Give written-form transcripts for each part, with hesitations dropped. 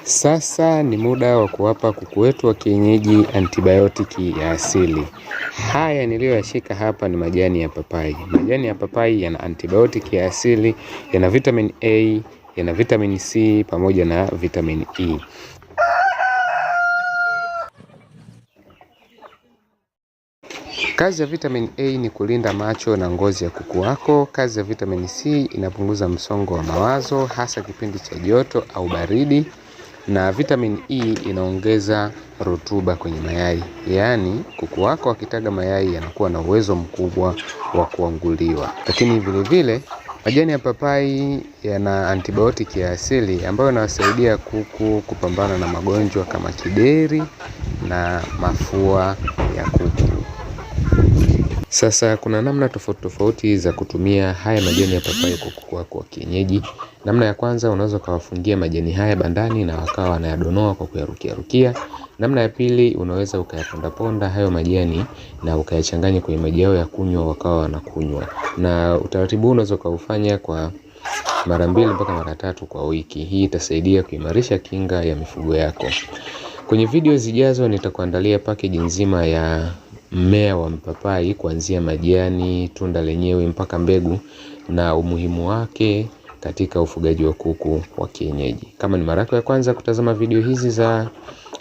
Sasa ni muda wa kuwapa kuku wetu wa kienyeji antibiotiki ya asili. Haya niliyoyashika hapa ni majani ya papai. Majani ya papai yana antibiotiki ya asili, yana vitamin A, yana vitamin C pamoja na vitamin E. Kazi ya vitamin A ni kulinda macho na ngozi ya kuku wako. Kazi ya vitamin C inapunguza msongo wa mawazo hasa kipindi cha joto au baridi. Na vitamin E inaongeza rutuba kwenye mayai. Yaani kuku wako wakitaga mayai yanakuwa na uwezo mkubwa wa kuanguliwa. Lakini vile vile majani ya papai yana antibiotiki ya asili ambayo inawasaidia kuku kupambana na magonjwa kama kideri na mafua ya kuku. Sasa kuna namna tofauti za kutumia haya majani ya papai kwa kuku wako wa kienyeji. Namna ya kwanza, unaweza kuwafungia majani haya bandani na wakawa wanayadonoa kwa kuyarukia. Namna ya pili, unaweza ukayaponda hayo majani na ukayachanganya kwenye maji yao ya kunywa wakawa wanakunywa. Na utaratibu unaweza kuufanya kwa mara 2 mpaka mara 3 kwa wiki. Hii itasaidia kuimarisha kinga ya mifugo yako. Kwenye video zijazo nitakuandalia package nzima ya mmea wa mpapai kuanzia majani, tunda lenyewe mpaka mbegu na umuhimu wake katika ufugaji wa kuku wa kienyeji. Kama ni mara yako ya kwanza kutazama video hizi za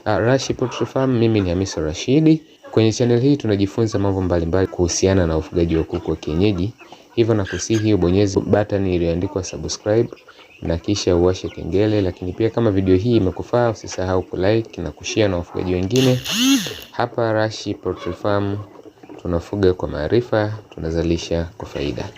Rashi Poultry Farm, mimi ni Hamisa Rashidi. Kwenye channel hii tunajifunza mambo mbalimbali kuhusiana na ufugaji wa kuku wa kienyeji. Hivyo nakusihi ubonyeze button iliyoandikwa subscribe na kisha uwashe kengele. Lakini pia kama video hii imekufaa, usisahau kulike na kushare na wafugaji wengine. Hapa Rashi Poultry Farm tunafuga kwa maarifa, tunazalisha kwa faida.